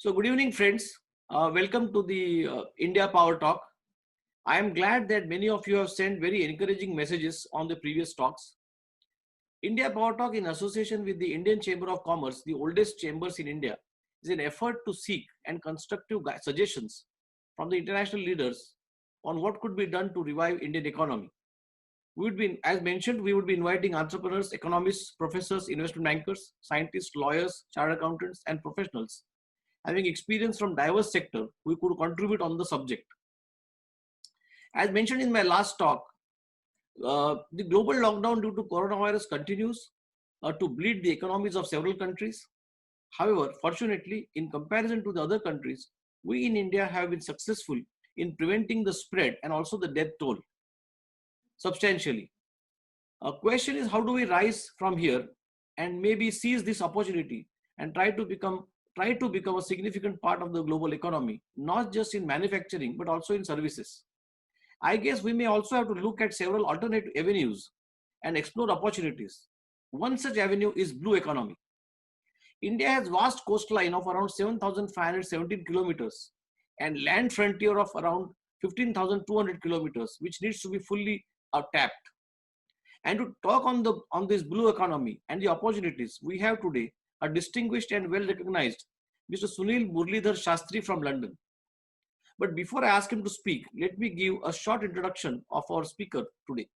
So good evening, friends. Welcome to the India Power Talk. I am glad that many of you have sent very encouraging messages on the previous talks. India Power Talk, in association with the Indian Chamber of Commerce, the oldest chambers in India, is an effort to seek and constructive suggestions from the international leaders on what could be done to revive Indian economy. We would be, as mentioned, we would be inviting entrepreneurs, economists, professors, investment bankers, scientists, lawyers, chartered accountants, and professionals having experience from diverse sectors who could contribute on the subject. As mentioned in my last talk, the global lockdown due to coronavirus continues to bleed the economies of several countries. However, fortunately, in comparison to the other countries, we in India have been successful in preventing the spread and also the death toll substantially. A question is, how do we rise from here and maybe seize this opportunity and try to become a significant part of the global economy, not just in manufacturing, but also in services. I guess we may also have to look at several alternate avenues and explore opportunities. One such avenue is blue economy. India has vast coastline of around 7,517 kilometers and land frontier of around 15,200 kilometers, which needs to be fully tapped. And to talk on this blue economy and the opportunities, we have today a distinguished and well-recognized Mr. Sunil Muralidhar Shastri from London. But before I ask him to speak, let me give a short introduction of our speaker today.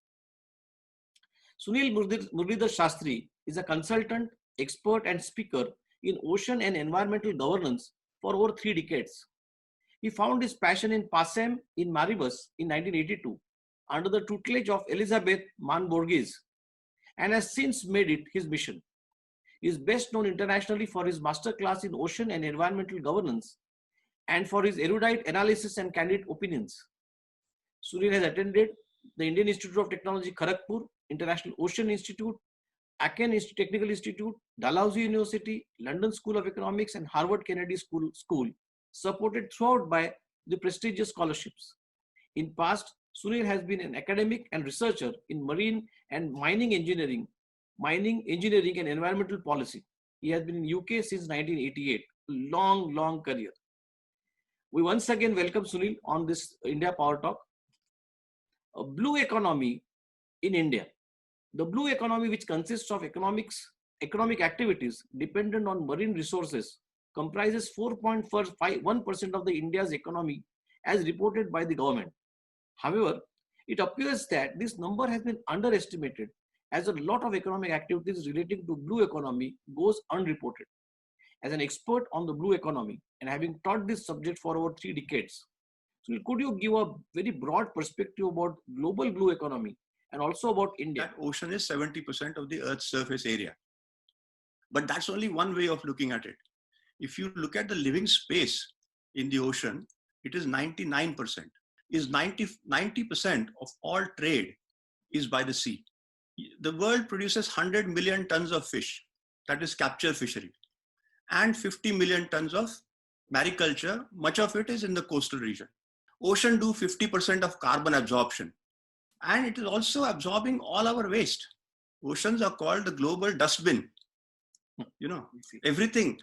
Sunil Muralidhar Shastri is a consultant, expert, and speaker in ocean and environmental governance for over 3 decades. He found his passion in PASEM in Maribus in 1982 under the tutelage of Elizabeth Mann Borges and has since made it his mission. He is best known internationally for his masterclass in ocean and environmental governance and for his erudite analysis and candid opinions. Sunil has attended the Indian Institute of Technology, Kharagpur, International Ocean Institute, Aken Technical Institute, Dalhousie University, London School of Economics, and Harvard Kennedy School, supported throughout by the prestigious scholarships. In past, Sunil has been an academic and researcher in marine and mining engineering and environmental policy. He has been in UK since 1988. Long career. We once again welcome Sunil on this India Power Talk. A blue economy in India. The blue economy, which consists of economic activities dependent on marine resources, comprises 4.1% of the India's economy as reported by the government. However, it appears that this number has been underestimated as a lot of economic activities relating to blue economy goes unreported. As an expert on the blue economy and having taught this subject for over 3 decades, so could you give a very broad perspective about global blue economy and also about India? That ocean is 70% of the Earth's surface area. But that's only one way of looking at it. If you look at the living space in the ocean, it is 99%. Is 90% of all trade is by the sea. The world produces 100 million tons of fish, that is capture fishery, and 50 million tons of mariculture. Much of it is in the coastal region. Ocean do 50% of carbon absorption, and it is also absorbing all our waste. Oceans are called the global dustbin. You know, everything,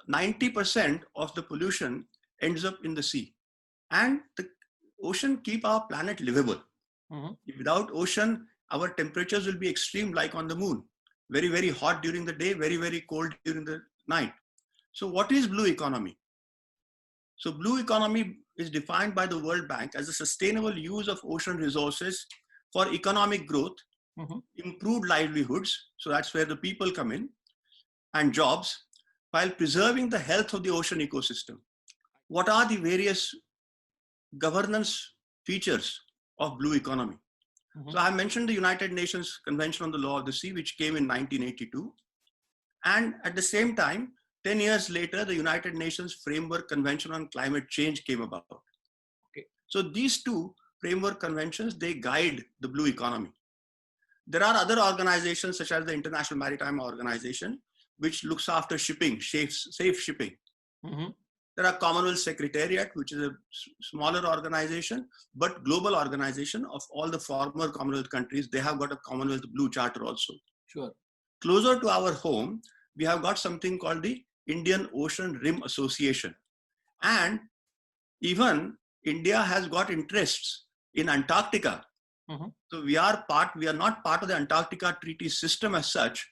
90% of the pollution ends up in the sea. And the ocean keep our planet livable. Without ocean, our temperatures will be extreme, like on the moon. Very, very hot during the day, very, very cold during the night. So what is blue economy? So blue economy is defined by the World Bank as a sustainable use of ocean resources for economic growth, improved livelihoods, so that's where the people come in, and jobs, while preserving the health of the ocean ecosystem. What are the various governance features of blue economy? So I mentioned the United Nations Convention on the Law of the Sea, which came in 1982. And at the same time, 10 years later, the United Nations Framework Convention on Climate Change came about. Okay. So these two framework conventions, they guide the blue economy. There are other organizations such as the International Maritime Organization, which looks after shipping, safe shipping. There are Commonwealth Secretariat, which is a smaller organization, but global organization of all the former Commonwealth countries. They have got a Commonwealth Blue Charter also. Sure. Closer to our home, we have got something called the Indian Ocean Rim Association. And even India has got interests in Antarctica. So we are not part of the Antarctica Treaty System as such,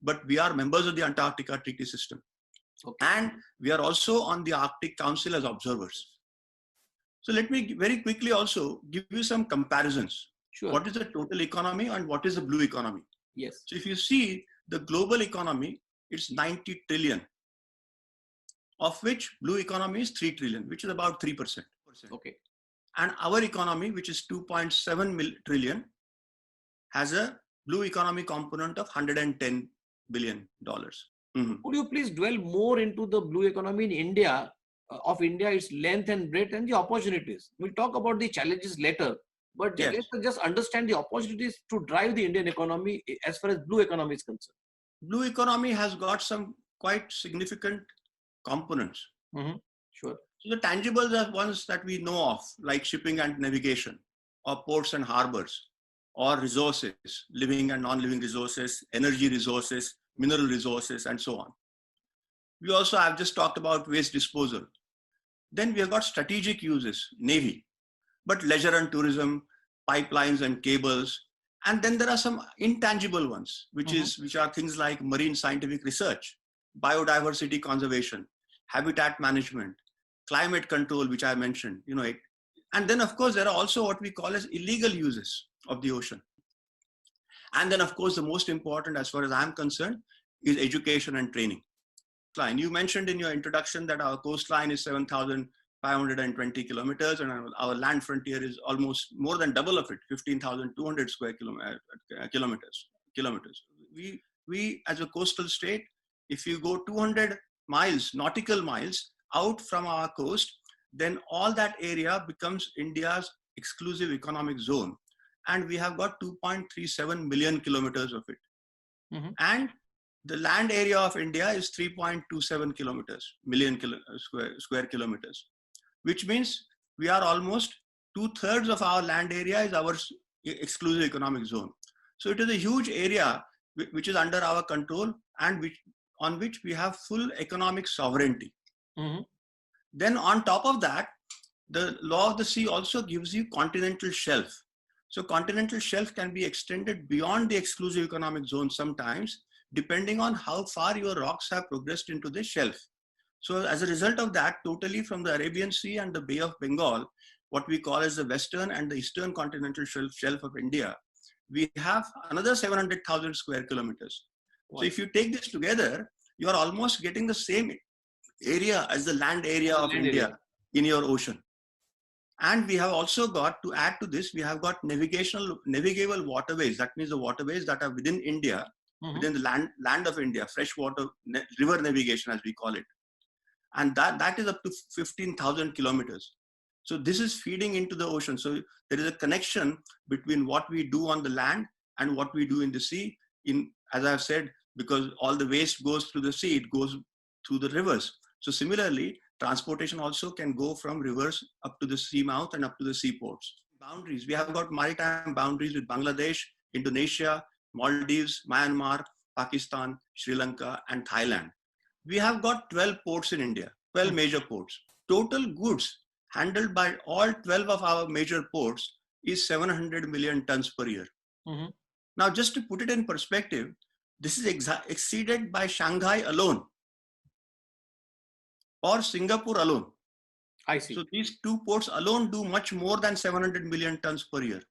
but we are members of the Antarctica Treaty System. Okay. And we are also on the Arctic Council as observers. So let me very quickly also give you some comparisons. Sure. What is the total economy and what is the blue economy? Yes. So if you see the global economy, it's 90 trillion, of which blue economy is 3 trillion, which is about 3%. Okay. And our economy, which is 2.7 trillion, has a blue economy component of $110 billion. Could you please dwell more into the blue economy in India, India, its length and breadth and the opportunities? We'll talk about the challenges later, but Yes. let's just understand the opportunities to drive the Indian economy as far as blue economy is concerned. Blue economy has got some quite significant components. Sure. So the tangibles are ones that we know of, like shipping and navigation, or ports and harbors, or resources, living and non-living resources, energy resources, mineral resources, and so on. We also have just talked about waste disposal. Then we have got strategic uses, navy, but leisure and tourism, pipelines and cables. And then there are some intangible ones, which are things like marine scientific research, biodiversity conservation, habitat management, climate control, which I mentioned, and then of course there are also what we call as illegal uses of the ocean. And then of course the most important, as far as I'm concerned, is education and training. You mentioned in your introduction that our coastline is 7,520 kilometers, and our land frontier is almost more than double of it, 15,200 square kilometers. We as a coastal state, if you go 200 miles, nautical miles out from our coast, then all that area becomes India's exclusive economic zone. And we have got 2.37 million kilometers of it. And the land area of India is 3.27 million square kilometers, which means we are almost 2/3 of our land area is our exclusive economic zone. So it is a huge area which is under our control and on which we have full economic sovereignty. Then on top of that, the law of the sea also gives you continental shelf. So continental shelf can be extended beyond the exclusive economic zone sometimes, depending on how far your rocks have progressed into the shelf. So as a result of that, totally from the Arabian Sea and the Bay of Bengal, what we call as the western and the eastern continental shelf of India, we have another 700,000 square kilometers. Wow. So if you take this together, you are almost getting the same area as the land area of India in your ocean. And we have also got, to add to this, we have got navigable waterways. That means the waterways that are within India, within the land of India, freshwater river navigation, as we call it. And that is up to 15,000 kilometers. So this is feeding into the ocean. So there is a connection between what we do on the land and what we do in the sea. As I've said, because all the waste goes through the sea, it goes through the rivers. So similarly, transportation also can go from rivers up to the sea mouth and up to the seaports. Boundaries, we have got maritime boundaries with Bangladesh, Indonesia, Maldives, Myanmar, Pakistan, Sri Lanka, and Thailand. We have got 12 ports in India, 12 major ports. Total goods handled by all 12 of our major ports is 700 million tons per year. Now, just to put it in perspective, this is exceeded by Shanghai alone or Singapore alone. I see. So these two ports alone do much more than 700 million tons per year.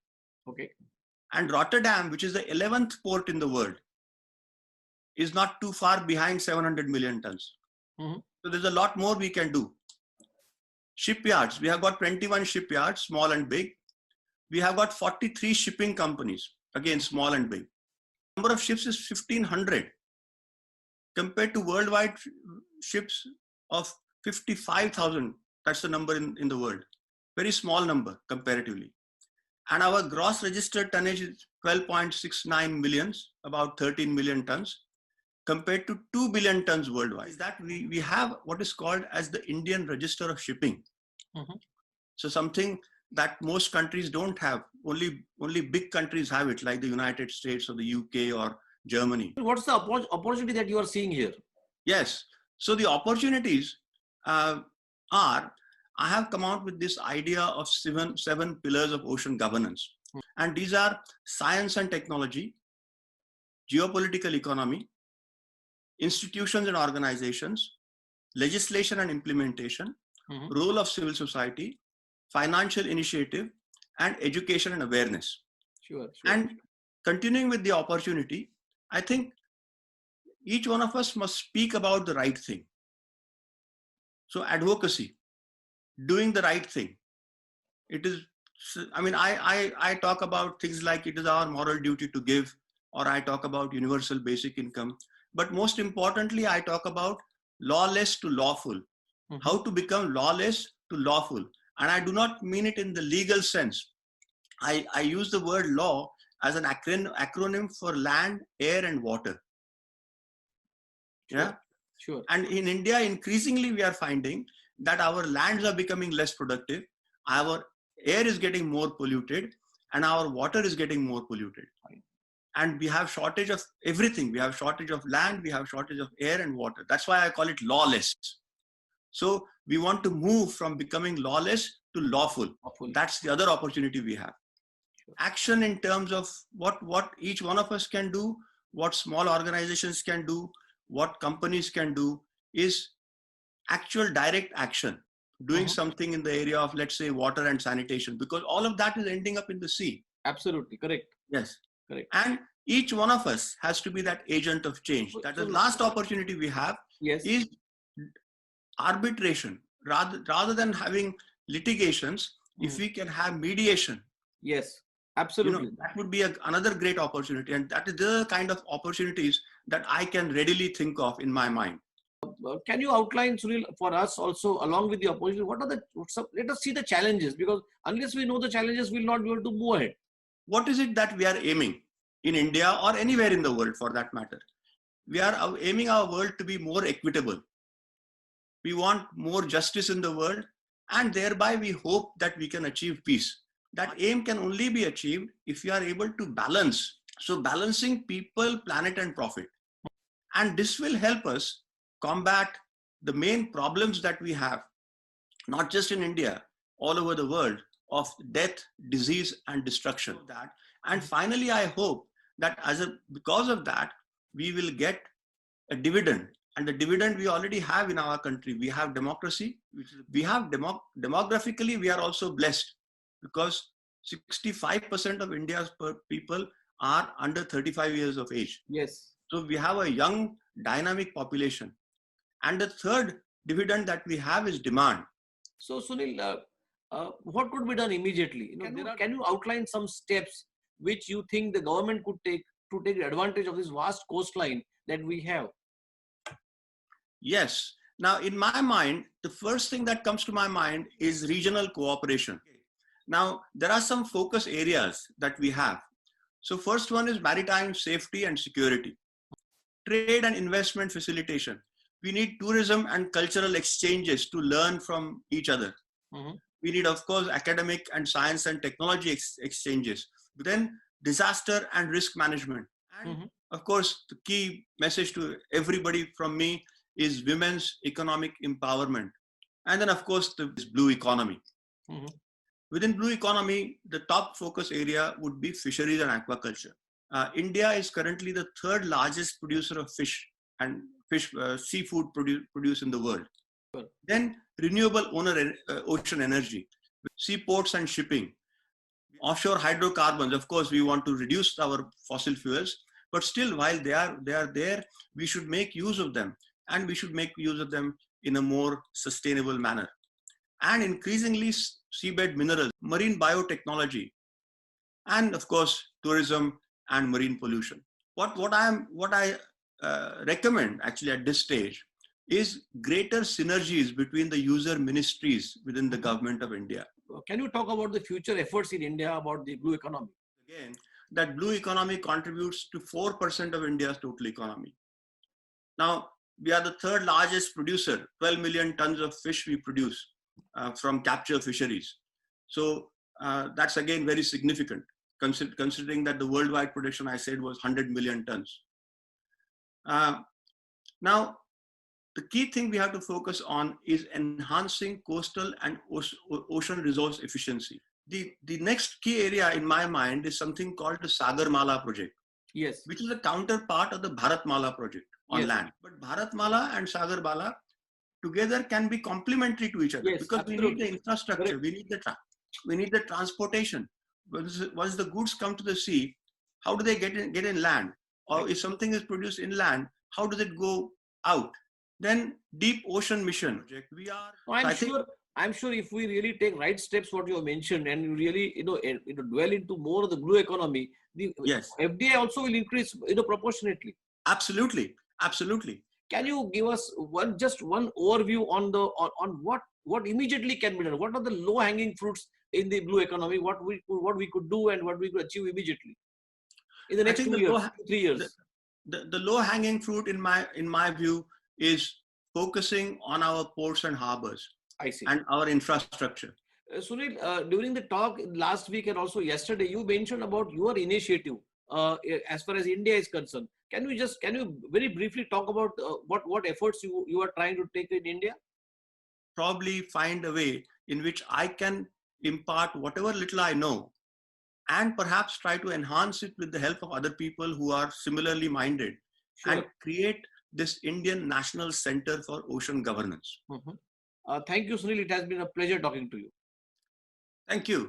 Okay. And Rotterdam, which is the 11th port in the world, is not too far behind 700 million tons. So there's a lot more we can do. Shipyards, we have got 21 shipyards, small and big. We have got 43 shipping companies, again, small and big. Number of ships is 1,500 compared to worldwide ships of 55,000. That's the number in the world. Very small number comparatively. And our gross registered tonnage is 12.69 millions, about 13 million tons, compared to 2 billion tons worldwide. Is that we have what is called as the Indian Register of Shipping. So something that most countries don't have. Only big countries have it, like the United States or the UK or Germany. What's the opportunity that you are seeing here? Yes. So the opportunities, are, I have come out with this idea of seven pillars of ocean governance. And these are science and technology, geopolitical economy, institutions and organizations, legislation and implementation, role of civil society, financial initiative, and education and awareness. Sure. And continuing with the opportunity, I think each one of us must speak about the right thing. So advocacy, doing the right thing. It is, I mean, I talk about things like it is our moral duty to give, or I talk about universal basic income. But most importantly, I talk about lawless to lawful, how to become lawless to lawful. And I do not mean it in the legal sense. I use the word law as an acronym for land, air, and water. Yeah. Sure. And in India, increasingly, we are finding that our lands are becoming less productive, our air is getting more polluted, and our water is getting more polluted. And we have shortage of everything. We have shortage of land, we have shortage of air and water. That's why I call it lawless. So we want to move from becoming lawless to lawful. That's the other opportunity we have. Action in terms of what each one of us can do, what small organizations can do, what companies can do, is actual direct action, doing something in the area of, let's say, water and sanitation, because all of that is ending up in the sea. Absolutely correct. Yes, correct. And each one of us has to be that agent of change. That the last opportunity we have is arbitration. Rather than having litigations, if we can have mediation. Yes, absolutely. That would be another great opportunity. And that is the kind of opportunities that I can readily think of in my mind. Can you outline, Sunil, for us also, along with the opposition, what are let us see the challenges, because unless we know the challenges, we'll not be able to move ahead. What is it that we are aiming in India or anywhere in the world for that matter? We are aiming our world to be more equitable. We want more justice in the world, and thereby we hope that we can achieve peace. That aim can only be achieved if we are able to balance. So balancing people, planet, and profit. And this will help us combat the main problems that we have, not just in India, all over the world, of death, disease, and destruction. And finally, I hope that because of that, we will get a dividend. And the dividend we already have in our country. We have democracy. We have demographically, we are also blessed, because 65% of India's people are under 35 years of age. Yes. So we have a young, dynamic population. And the third dividend that we have is demand. So Sunil, what could be done immediately? Can you outline some steps which you think the government could take to take advantage of this vast coastline that we have? Yes. Now, in my mind, the first thing that comes to my mind is regional cooperation. Now, there are some focus areas that we have. So first one is maritime safety and security, trade and investment facilitation. We need tourism and cultural exchanges to learn from each other. We need, of course, academic and science and technology exchanges. Then disaster and risk management. And of course, the key message to everybody from me is women's economic empowerment. And then, of course, the blue economy. Within blue economy, the top focus area would be fisheries and aquaculture. India is currently the third largest producer of fish and seafood produce in the world. Then renewable ocean energy, seaports and shipping, offshore hydrocarbons. Of course, we want to reduce our fossil fuels, but still, while they are there, we should make use of them, and we should make use of them in a more sustainable manner. And increasingly, seabed minerals, marine biotechnology, and of course, tourism and marine pollution. What I recommend actually at this stage is greater synergies between the user ministries within the government of India. Can you talk about the future efforts in India about the blue economy? Again, that blue economy contributes to 4% of India's total economy. Now, we are the third largest producer, 12 million tons of fish we produce from capture fisheries. So that's again very significant, considering that the worldwide production I said was 100 million tons. Now, the key thing we have to focus on is enhancing coastal and ocean resource efficiency. The next key area in my mind is something called the Sagarmala project, Yes. which is a counterpart of the Bharatmala project on Yes. land. But Bharatmala and Sagarmala together can be complementary to each other, Yes, because absolutely. we need the infrastructure, Correct. we need the transportation. Once the goods come to the sea, how do they get in land? Or Right. if something is produced in land, how does it go out? Then deep ocean mission. We are. No, So I think I'm sure if we really take right steps, what you have mentioned, and you really, dwell into more of the blue economy, the yes, FDI also will increase, proportionately. absolutely, absolutely. Can you give us just one overview on on what immediately can be done? What are the low hanging fruits in the blue economy? What we could do and what we could achieve immediately in the I next think 2 years, 3 the, years? the low hanging fruit in my view is focusing on our ports and harbors I see. and our infrastructure. Sunil, during the talk last week and also yesterday, you mentioned about your initiative as far as India is concerned. Can you very briefly talk about what efforts you are trying to take in India? Probably find a way in which I can impart whatever little I know, and perhaps try to enhance it with the help of other people who are similarly minded, Sure. and create this Indian National Center for Ocean Governance. Thank you, Sunil. It has been a pleasure talking to you. Thank you.